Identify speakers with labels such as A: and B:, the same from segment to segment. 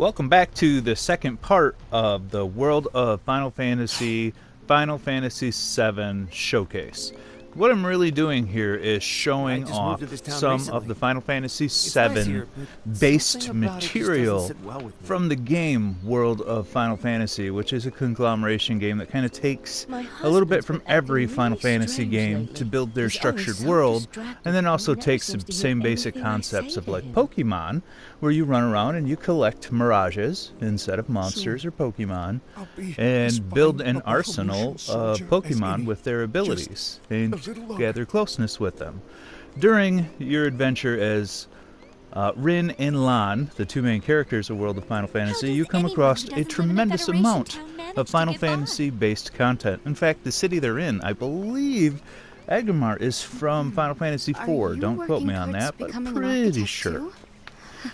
A: Welcome back to the second part of the World of Final Fantasy VII Showcase. What I'm really doing here is showing off some of the Final Fantasy VII based material from the game World of Final Fantasy, which is a conglomeration game that kind of takes a little bit from every Final Fantasy game to build their structured world, and then also takes the same basic concepts of like Pokemon, where you run around and you collect Mirages instead of monsters or Pokemon, and build an arsenal of Pokemon with their abilities, and gather closeness with them. During your adventure as Rin and Lan, the two main characters of World of Final Fantasy, you come across a tremendous amount of Final Fantasy-based content. In fact, the city they're in, I believe Agumar is from Final Fantasy IV. Don't quote me on that, but I'm pretty sure.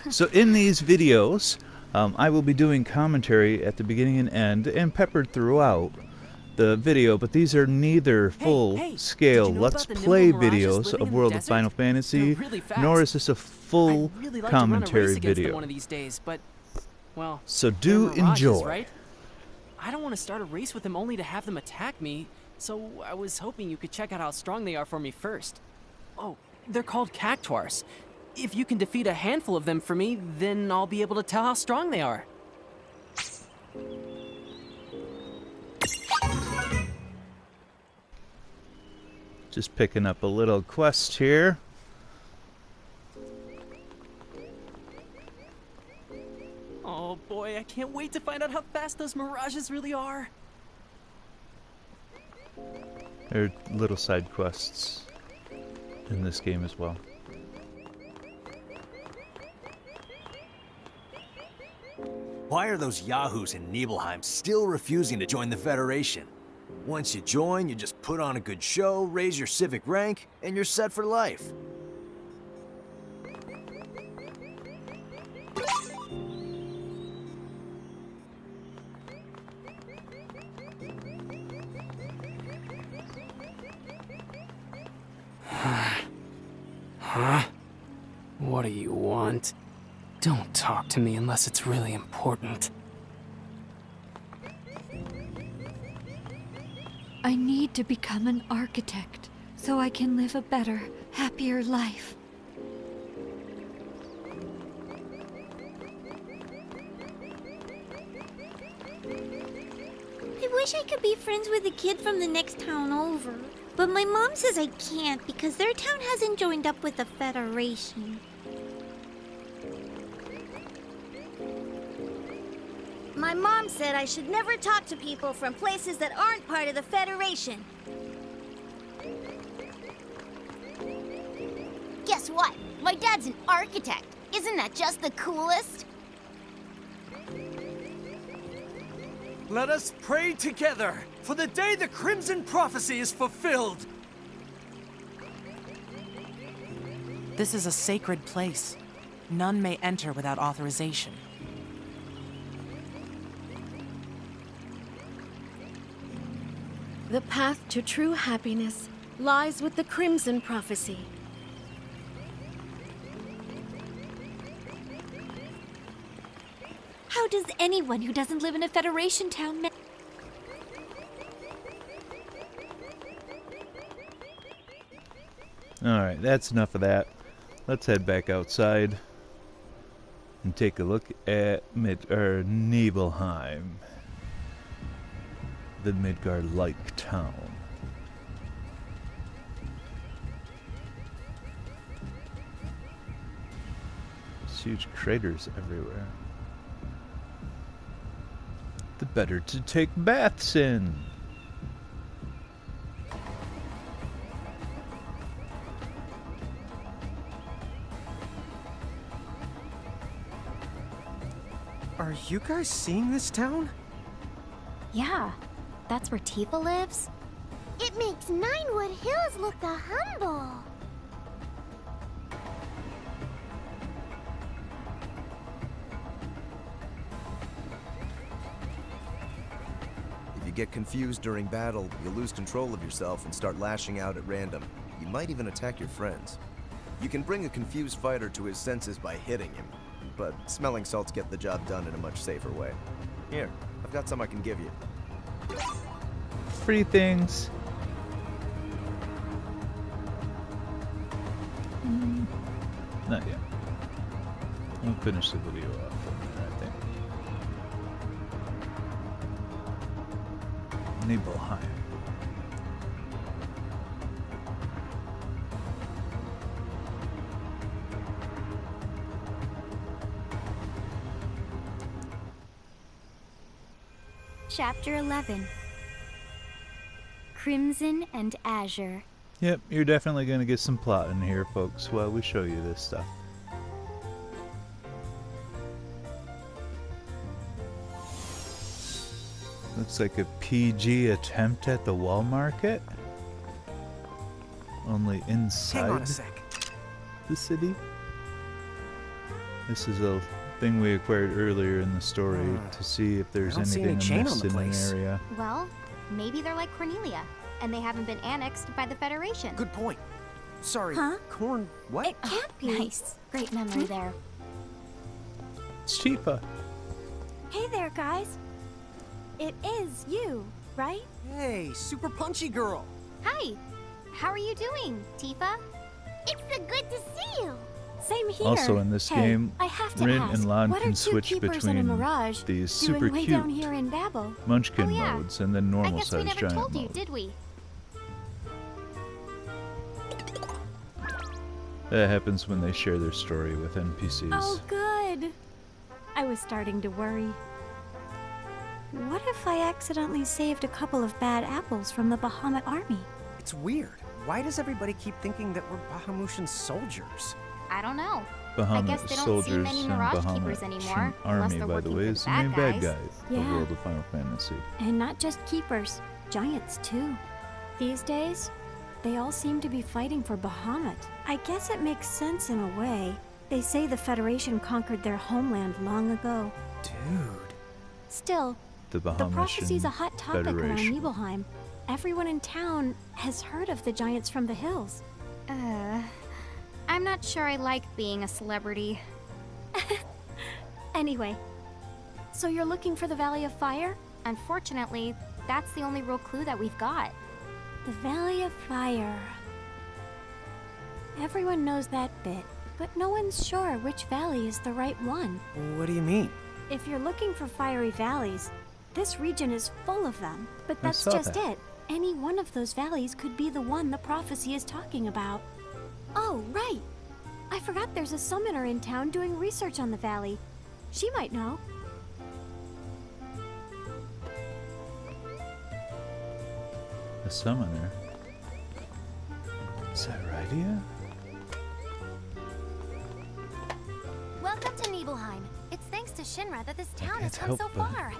A: So in these videos, I will be doing commentary at the beginning and end and peppered throughout the video, but these are neither full-scale Let's Play videos of World of Final Fantasy, nor is this a full commentary video.
B: One of these days, but, well,
A: so do enjoy.
B: Right? I don't want to start a race with them only to have them attack me, so I was hoping you could check out how strong they are for me first. Oh, they're called Cactuars. If you can defeat a handful of them for me, then I'll be able to tell how strong they are.
A: Just picking up a little quest here.
B: Oh boy, I can't wait to find out how fast those Mirages really are.
A: There are little side quests in this game as well.
C: Why are those yahoos in Navalheim still refusing to join the Federation? Once you join, you just put on a good show, raise your civic rank, and you're set for life.
B: Huh? What do you want? Don't talk to me unless it's really important.
D: I need to become an architect so I can live a better, happier life.
E: I wish I could be friends with the kid from the next town over. But my mom says I can't because their town hasn't joined up with the Federation. My mom said I should never talk to people from places that aren't part of the Federation. Guess what? My dad's an architect. Isn't that just the coolest?
F: Let us pray together for the day the Crimson Prophecy is fulfilled.
G: This is a sacred place. None may enter without authorization.
D: The path to true happiness lies with the Crimson Prophecy.
E: How does anyone who doesn't live in a Federation town
A: Alright, that's enough of that. Let's head back outside and take a look at Nibelheim, the Midgard-like town. There's huge craters everywhere. The better to take baths in.
F: Are you guys seeing this town?
E: Yeah, that's where Tifa lives. It makes Ninewood Hills look humble.
C: If you get confused during battle, you'll lose control of yourself and start lashing out at random. You might even attack your friends. You can bring a confused fighter to his senses by hitting him.
H: but smelling salts get the job done in a much safer way. Here, I've got some I can give you.
A: Free things. Not yet. We'll finish the video off from there, I think. Navalheim.
I: Chapter 11. Crimson and Azure.
A: Yep, you're definitely going to get some plot in here, folks, while we show you this stuff. Looks like a PG attempt at the wall market. Only inside
F: Hang on a sec.
A: the city. This is a thing we acquired earlier in the story to see if there's
F: I don't see
A: anything
F: any chain on
A: amiss
F: the
A: in an
F: place.
A: area.
I: Well, maybe they're like Cornelia, and they haven't been annexed by the Federation.
F: Good point. Sorry,
I: Huh?
F: Corn. What?
I: It can't be. Nice. Great memory there.
A: It's Tifa.
I: Hey there, guys. It is you, right?
F: Hey, super punchy girl.
I: Hi. How are you doing, Tifa?
E: It's so good to see you.
I: Same here.
A: Also in this
I: Hey,
A: game,
I: I have to
A: Rin
I: ask,
A: and Lan
I: what
A: can
I: are two
A: switch
I: keepers and a
A: between
I: Mirage
A: these
I: doing
A: super
I: way
A: cute
I: down here in Babel?
A: Munchkin
I: Oh, yeah.
A: modes and then
I: I
A: normal
I: guess we
A: size
I: never
A: giant
I: told you,
A: mode.
I: did we?
A: That happens when they share their story with NPCs.
I: Oh, good. I was starting to worry. What if I accidentally saved a couple of bad apples from the Bahamut army?
F: It's weird. Why does everybody keep thinking that we're Bahamutian soldiers?
I: I don't know.
A: Bahamut
I: I guess they don't see
A: soldiers
I: many
A: and
I: Mirage
A: Bahamut
I: Keepers anymore, unless
A: army,
I: they're
A: by the
I: working
A: way,
I: for
A: is
I: the
A: the main
I: bad
A: bad
I: guys.
A: guys of the
I: Yeah.
A: world of Final Fantasy.
I: And not just keepers, giants too. These days, they all seem to be fighting for Bahamut. I guess it makes sense in a way. They say the Federation conquered their homeland long ago.
F: Dude.
I: Still,
A: The
I: the prophecy's a
A: Bahamutian
I: hot topic around
A: Federation.
I: Nibelheim. Everyone in town has heard of the giants from the hills. I'm not sure I like being a celebrity. Anyway, so you're looking for the Valley of Fire? Unfortunately, that's the only real clue that we've got. The Valley of Fire. Everyone knows that bit, but no one's sure which valley is the right one.
F: What do you mean?
I: If you're looking for fiery valleys, this region is full of them. But
A: I
I: that's
A: saw
I: just
A: that.
I: it. Any one of those valleys could be the one the prophecy is talking about. Oh, right. I forgot there's a summoner in town doing research on the valley. She might know.
A: A summoner. Is that Rydia?
I: Welcome to Nibelheim. It's thanks to Shinra that this town has
A: can't
I: come so
A: help but
I: far.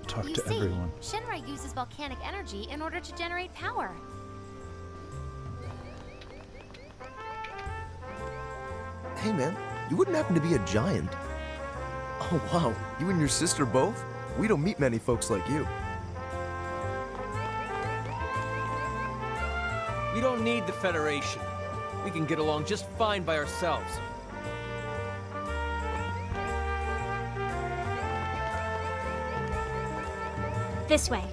A: Talk
I: You
A: to
I: see,
A: everyone.
I: Shinra uses volcanic energy in order to generate power.
H: Hey man, you wouldn't happen to be a giant? Oh wow, you and your sister both? We don't meet many folks like you.
J: We don't need the Federation. We can get along just fine by ourselves.
I: This way.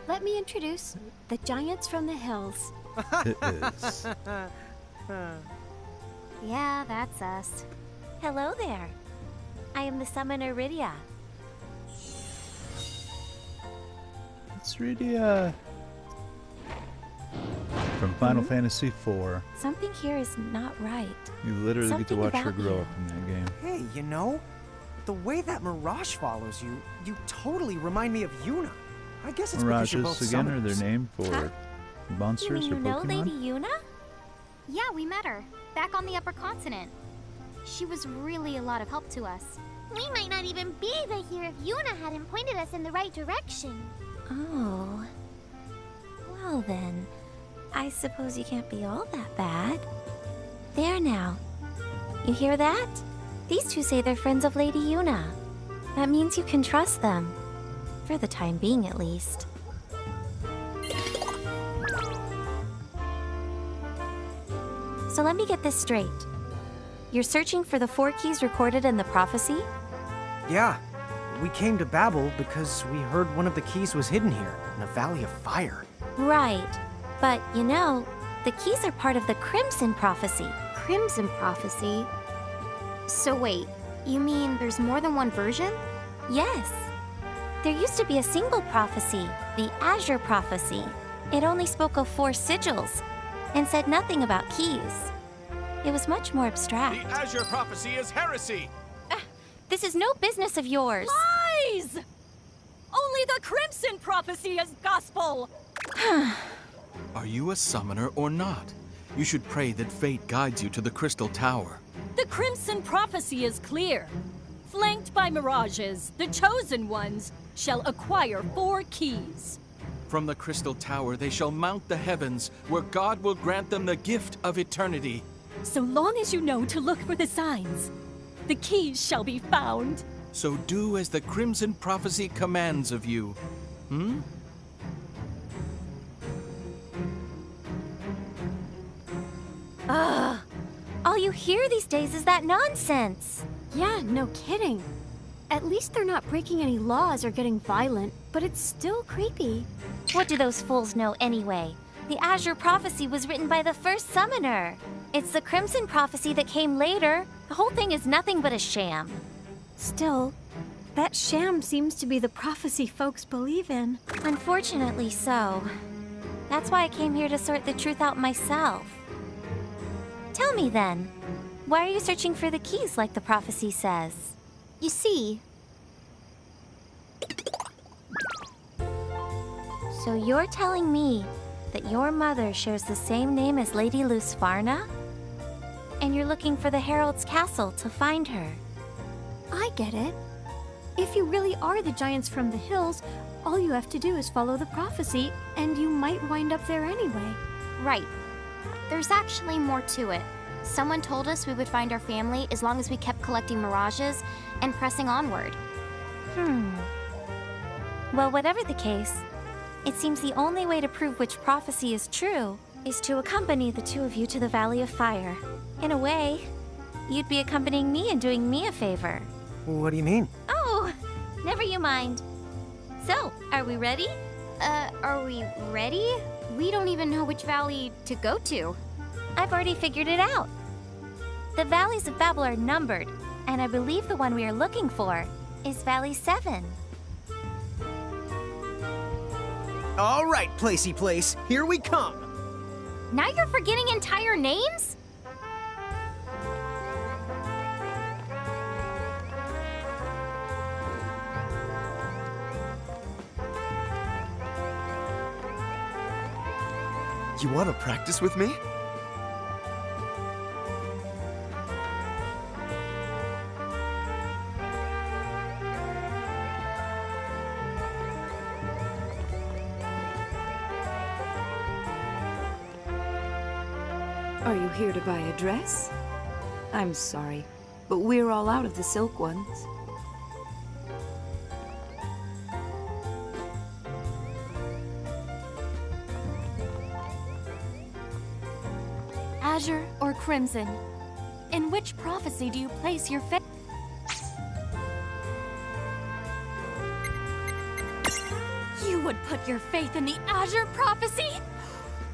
I: Let me introduce the giants from the hills.
A: It is.
I: Yeah, that's us.
E: Hello there. I am the summoner Rydia.
A: It's Rydia from Final Fantasy IV.
I: Something here is not right.
A: You literally get to
I: Something
A: watch her
I: about
A: grow
I: you.
A: up in that game.
F: Hey, you know, the way that Mirage follows you, you totally remind me of Yuna. I guess it's because you're both
A: Mirages again are
F: summoners.
A: their name for
I: Huh?
A: monsters or
E: You know Lady
A: Pokemon.
E: Yuna?
I: Yeah, we met her. Back on the upper continent. She was really a lot of help to us.
E: We might not even be right here if Yuna hadn't pointed us in the right direction. Oh. Well then, I suppose you can't be all that bad. There now. You hear that? These two say they're friends of Lady Yuna. That means you can trust them. For the time being, at least. So let me get this straight. You're searching for the 4 keys recorded in the prophecy?
K: Yeah. We came to Babel because we heard one of the keys was hidden here, in a valley of fire.
E: Right. But, you know, the keys are part of the Crimson Prophecy.
I: Crimson Prophecy? So wait, you mean there's more than one version?
E: Yes. There used to be a single prophecy, the Azure Prophecy. It only spoke of 4 sigils and said nothing about keys. It was much more abstract.
L: The Azure Prophecy is heresy!
E: This is no business of yours.
M: Lies! Only the Crimson Prophecy is gospel!
L: Are you a summoner or not? You should pray that fate guides you to the Crystal Tower.
M: The Crimson Prophecy is clear. Flanked by Mirages, the Chosen Ones shall acquire 4 keys.
L: From the Crystal Tower they shall mount the heavens, where God will grant them the gift of eternity.
M: So long as you know to look for the signs, the keys shall be found.
L: So do as the Crimson Prophecy commands of you.
E: Ugh. All you hear these days is that nonsense.
I: Yeah, no kidding. At least they're not breaking any laws or getting violent, but it's still creepy.
E: What do those fools know anyway? The Azure Prophecy was written by the first summoner. It's the Crimson Prophecy that came later. The whole thing is nothing but a sham.
I: Still, that sham seems to be the prophecy folks believe in.
E: Unfortunately so. That's why I came here to sort the truth out myself. Tell me then, why are you searching for the keys like the prophecy says?
I: You see,
E: so you're telling me that your mother shares the same name as Lady Lusfarna? And you're looking for the Herald's castle to find her?
I: I get it. If you really are the giants from the hills, all you have to do is follow the prophecy, and you might wind up there anyway.
N: Right. There's actually more to it. Someone told us we would find our family as long as we kept collecting mirages and pressing onward.
E: Well, whatever the case, it seems the only way to prove which prophecy is true is to accompany the 2 of you to the Valley of Fire. In a way, you'd be accompanying me and doing me a favor.
K: What do you mean?
E: Oh, never you mind. So, are we ready?
N: Are we ready? We don't even know which valley to go to.
E: I've already figured it out. The valleys of Babel are numbered, and I believe the one we are looking for is Valley 7.
K: All right, Placey Place, here we come.
N: Now you're forgetting entire names?
H: You want to practice with me?
O: Are you here to buy a dress? I'm sorry, but we're all out of the silk ones.
M: Azure or Crimson? In which prophecy do you place your faith? You would put your faith in the Azure Prophecy?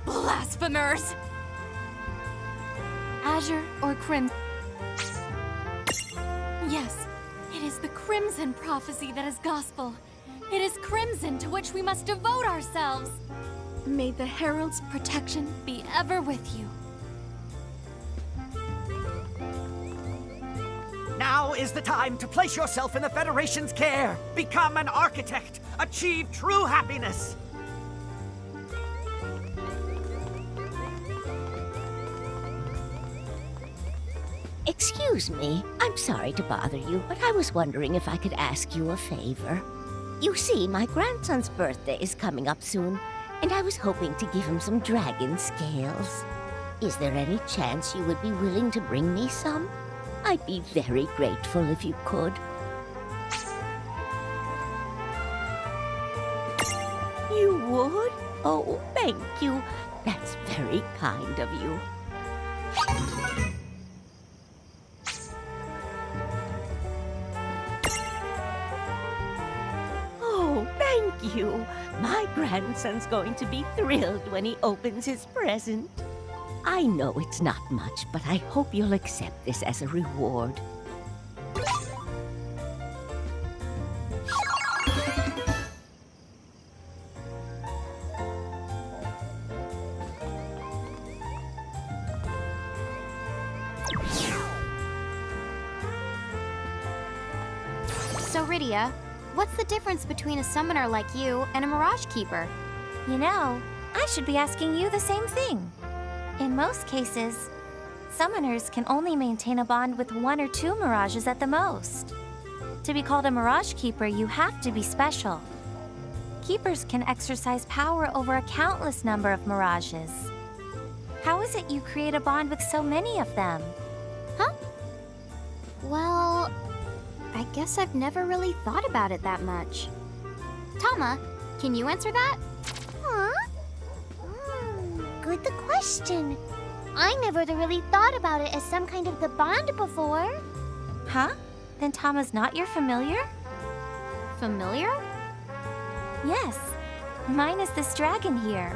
M: Blasphemers! Azure or Crimson? Yes, it is the Crimson Prophecy that is gospel. It is Crimson to which we must devote ourselves. May the Herald's protection be ever with you.
F: Now is the time to place yourself in the Federation's care. Become an architect. Achieve true happiness.
P: Excuse me, I'm sorry to bother you, but I was wondering if I could ask you a favor. You see, my grandson's birthday is coming up soon, and I was hoping to give him some dragon scales. Is there any chance you would be willing to bring me some? I'd be very grateful if you could. You would? Oh, thank you. That's very kind of you. you. My grandson's going to be thrilled when he opens his present. I know it's not much, but I hope you'll accept this as a reward.
N: So, Rydia, what's the difference between a summoner like you and a Mirage Keeper?
E: You know, I should be asking you the same thing. In most cases, summoners can only maintain a bond with 1 or 2 Mirages at the most. To be called a Mirage Keeper, you have to be special. Keepers can exercise power over a countless number of Mirages. How is it you create a bond with so many of them?
N: Huh? Well, I guess I've never really thought about it that much. Tama, can you answer that?
E: Huh?
N: Good question. I never really thought about it as some kind of the bond before.
E: Huh? Then Tama's not your familiar?
N: Familiar?
E: Yes. Mine is this dragon here.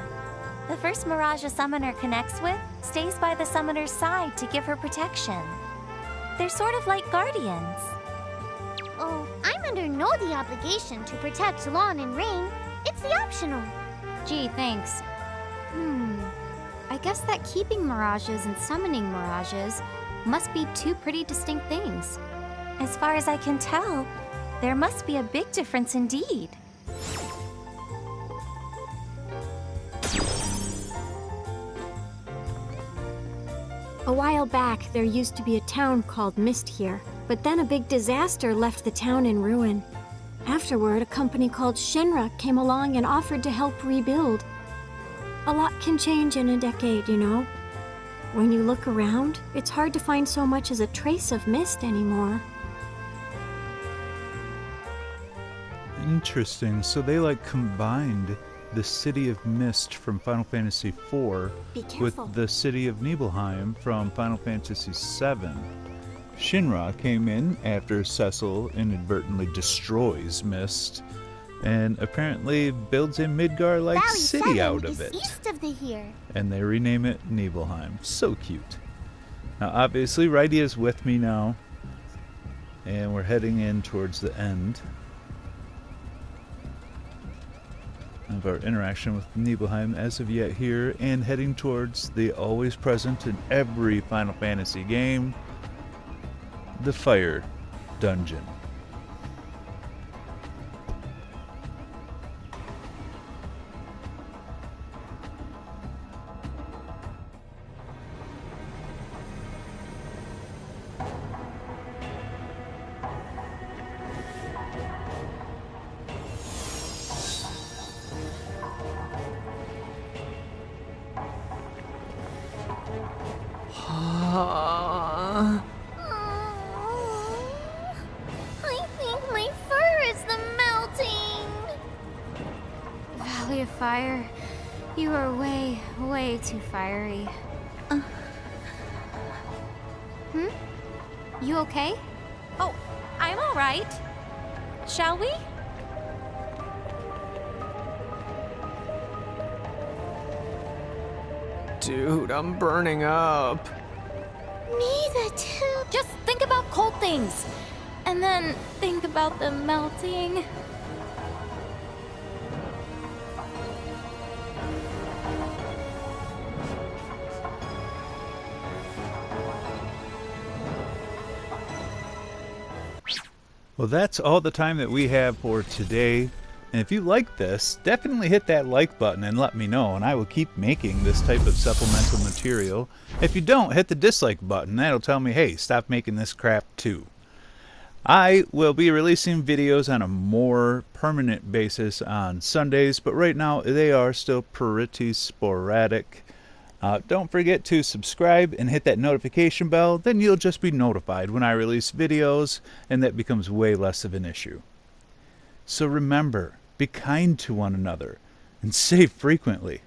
E: The first Mirage a summoner connects with stays by the summoner's side to give her protection. They're sort of like guardians.
N: Oh, I'm under no the obligation to protect Lon and Rain. It's the optional. Gee, thanks. I guess that keeping Mirages and summoning Mirages must be 2 pretty distinct things.
E: As far as I can tell, there must be a big difference indeed.
I: A while back, there used to be a town called Mist here, but then a big disaster left the town in ruin. Afterward, a company called Shinra came along and offered to help rebuild. A lot can change in a decade, you know. When you look around, it's hard to find so much as a trace of Mist anymore.
A: Interesting. So they like combined the City of Mist from Final Fantasy IV with the City of Nibelheim from Final Fantasy VII. Shinra came in after Cecil inadvertently destroys Mist and apparently builds a Midgar-like
N: Valley
A: city
N: 7
A: out of
N: is
A: it.
N: east of the here.
A: And they rename it Nibelheim. So cute. Now obviously Rydia's with me now, and we're heading in towards the end of our interaction with Nibelheim as of yet here, and heading towards the always present in every Final Fantasy game, the Fire Dungeon.
N: I think my fur is the melting. Valley of Fire, you are way, way too fiery. You okay?
E: Oh, I'm all right. Shall we?
K: Dude, I'm burning up.
N: Me the too.
M: Just think about cold things, and then think about them melting.
A: Well, that's all the time that we have for today. And if you like this, definitely hit that like button and let me know, and I will keep making this type of supplemental material. If you don't, hit the dislike button. That'll tell me, hey, stop making this crap too. I will be releasing videos on a more permanent basis on Sundays, but right now they are still pretty sporadic. Don't forget to subscribe and hit that notification bell, then you'll just be notified when I release videos, and that becomes way less of an issue. So remember, be kind to one another and save frequently.